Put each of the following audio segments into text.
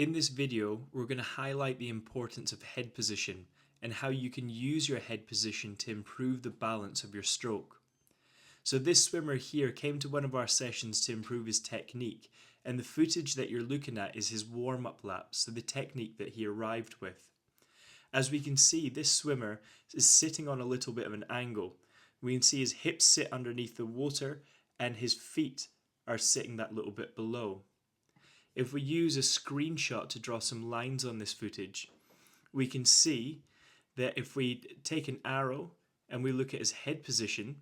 In this video, we're going to highlight the importance of head position and how you can use your head position to improve the balance of your stroke. So this swimmer here came to one of our sessions to improve his technique, and the footage that you're looking at is his warm-up laps, so the technique that he arrived with. As we can see, this swimmer is sitting on a little bit of an angle. We can see his hips sit underneath the water and his feet are sitting that little bit below. If we use a screenshot to draw some lines on this footage, we can see that if we take an arrow and we look at his head position,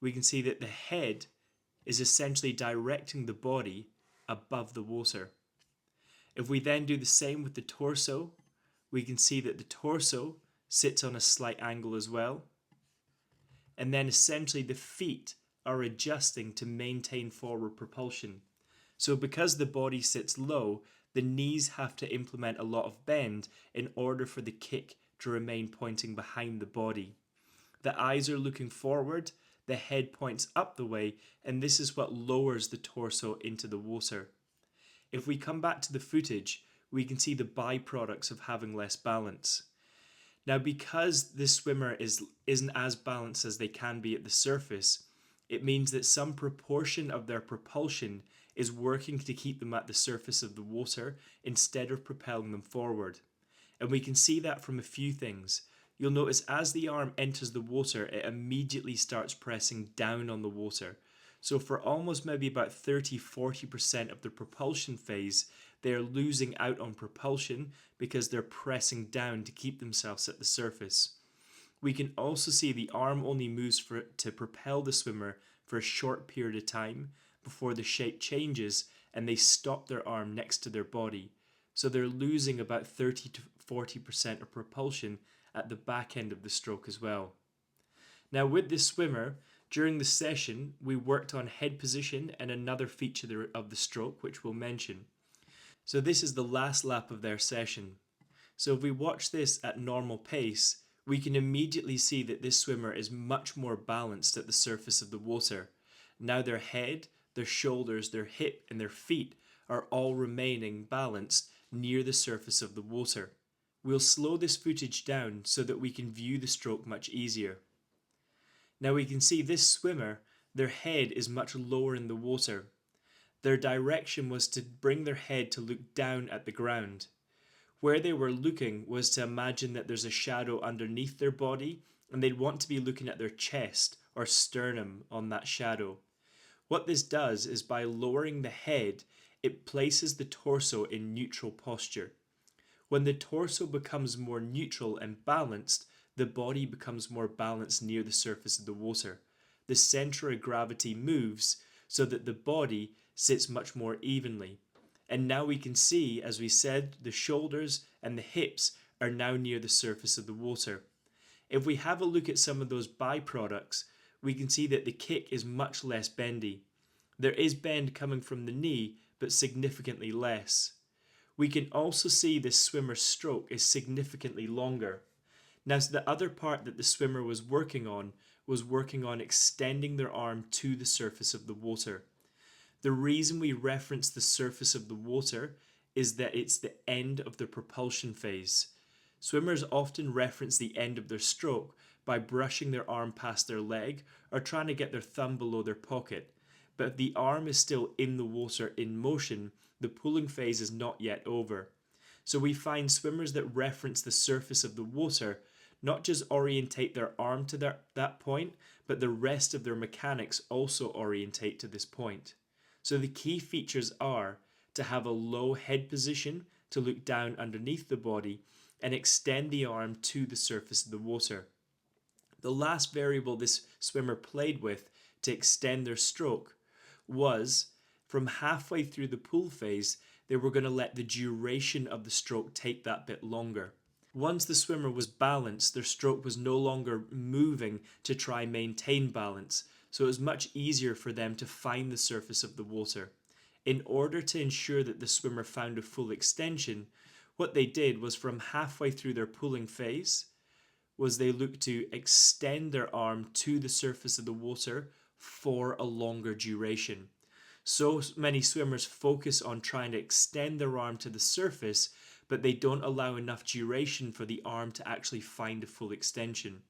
we can see that the head is essentially directing the body above the water. If we then do the same with the torso, we can see that the torso sits on a slight angle as well. And then essentially the feet are adjusting to maintain forward propulsion. So because the body sits low, the knees have to implement a lot of bend in order for the kick to remain pointing behind the body. The eyes are looking forward, the head points up the way, and this is what lowers the torso into the water. If we come back to the footage, we can see the byproducts of having less balance. Now, because this swimmer isn't as balanced as they can be at the surface, it means that some proportion of their propulsion is working to keep them at the surface of the water instead of propelling them forward. And we can see that from a few things. You'll notice as the arm enters the water, it immediately starts pressing down on the water. So for almost maybe about 30-40% of the propulsion phase, they're losing out on propulsion because they're pressing down to keep themselves at the surface. We can also see the arm only moves to propel the swimmer for a short period of time before the shape changes and they stop their arm next to their body. So they're losing about 30-40% of propulsion at the back end of the stroke as well. Now with this swimmer, during the session, we worked on head position and another feature of the stroke, which we'll mention. So this is the last lap of their session. So if we watch this at normal pace, we can immediately see that this swimmer is much more balanced at the surface of the water. Now their head, their shoulders, their hip, and their feet are all remaining balanced near the surface of the water. We'll slow this footage down so that we can view the stroke much easier. Now we can see this swimmer, their head is much lower in the water. Their direction was to bring their head to look down at the ground. Where they were looking was to imagine that there's a shadow underneath their body and they'd want to be looking at their chest or sternum on that shadow. What this does is by lowering the head, it places the torso in neutral posture. When the torso becomes more neutral and balanced, the body becomes more balanced near the surface of the water. The center of gravity moves so that the body sits much more evenly. And now we can see, as we said, the shoulders and the hips are now near the surface of the water. If we have a look at some of those byproducts, we can see that the kick is much less bendy. There is bend coming from the knee, but significantly less. We can also see this swimmer's stroke is significantly longer. Now, so the other part that the swimmer was working on extending their arm to the surface of the water. The reason we reference the surface of the water is that it's the end of the propulsion phase. Swimmers often reference the end of their stroke by brushing their arm past their leg or trying to get their thumb below their pocket. But if the arm is still in the water in motion, the pulling phase is not yet over. So we find swimmers that reference the surface of the water not just orientate their arm to that point, but the rest of their mechanics also orientate to this point. So the key features are to have a low head position to look down underneath the body and extend the arm to the surface of the water. The last variable this swimmer played with to extend their stroke was from halfway through the pull phase, they were going to let the duration of the stroke take that bit longer. Once the swimmer was balanced, their stroke was no longer moving to try and maintain balance, so it was much easier for them to find the surface of the water. In order to ensure that the swimmer found a full extension, what they did was from halfway through their pulling phase, was they looked to extend their arm to the surface of the water for a longer duration. So many swimmers focus on trying to extend their arm to the surface, but they don't allow enough duration for the arm to actually find a full extension.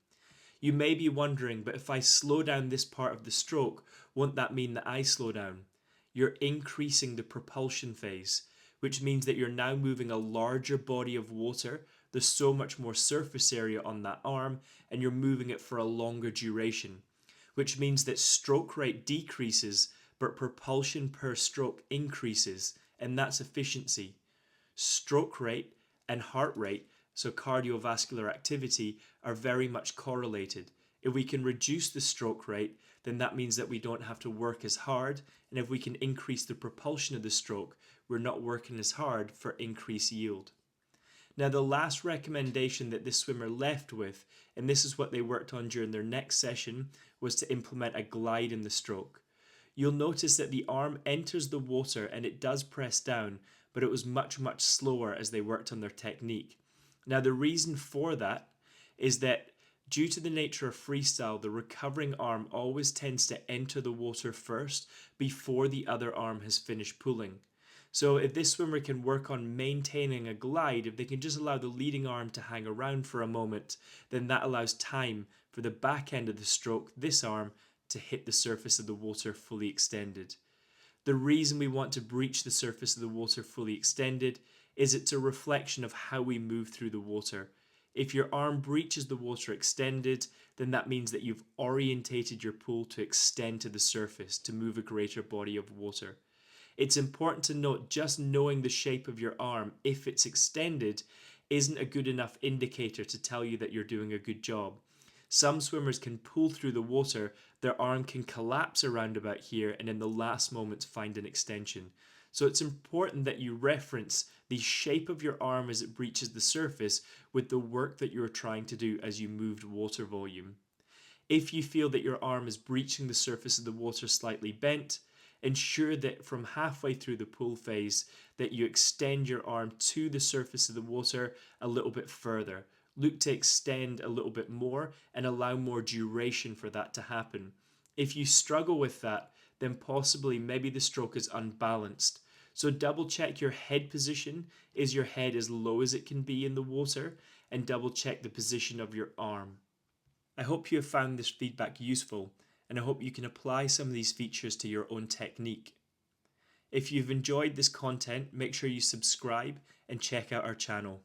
You may be wondering, but if I slow down this part of the stroke, won't that mean that I slow down? You're increasing the propulsion phase, which means that you're now moving a larger body of water. There's so much more surface area on that arm, and you're moving it for a longer duration, which means that stroke rate decreases, but propulsion per stroke increases, and that's efficiency. Stroke rate and heart rate, so cardiovascular activity, are very much correlated. If we can reduce the stroke rate, then that means that we don't have to work as hard, and if we can increase the propulsion of the stroke, we're not working as hard for increased yield. Now, the last recommendation that this swimmer left with, and this is what they worked on during their next session, was to implement a glide in the stroke. You'll notice that the arm enters the water and it does press down, but it was much, much slower as they worked on their technique. Now, the reason for that is that due to the nature of freestyle, the recovering arm always tends to enter the water first before the other arm has finished pulling. So if this swimmer can work on maintaining a glide, if they can just allow the leading arm to hang around for a moment, then that allows time for the back end of the stroke, this arm, to hit the surface of the water fully extended. The reason we want to breach the surface of the water fully extended is it's a reflection of how we move through the water. If your arm breaches the water extended, then that means that you've orientated your pull to extend to the surface to move a greater body of water. It's important to note just knowing the shape of your arm, if it's extended, isn't a good enough indicator to tell you that you're doing a good job. Some swimmers can pull through the water, their arm can collapse around about here, and in the last moments find an extension. So it's important that you reference the shape of your arm as it breaches the surface with the work that you're trying to do as you moved water volume. If you feel that your arm is breaching the surface of the water slightly bent, ensure that from halfway through the pull phase that you extend your arm to the surface of the water a little bit further. Look to extend a little bit more and allow more duration for that to happen. If you struggle with that, then possibly maybe the stroke is unbalanced. So double check your head position. Is your head as low as it can be in the water? And double check the position of your arm. I hope you have found this feedback useful, and I hope you can apply some of these features to your own technique. If you've enjoyed this content, make sure you subscribe and check out our channel.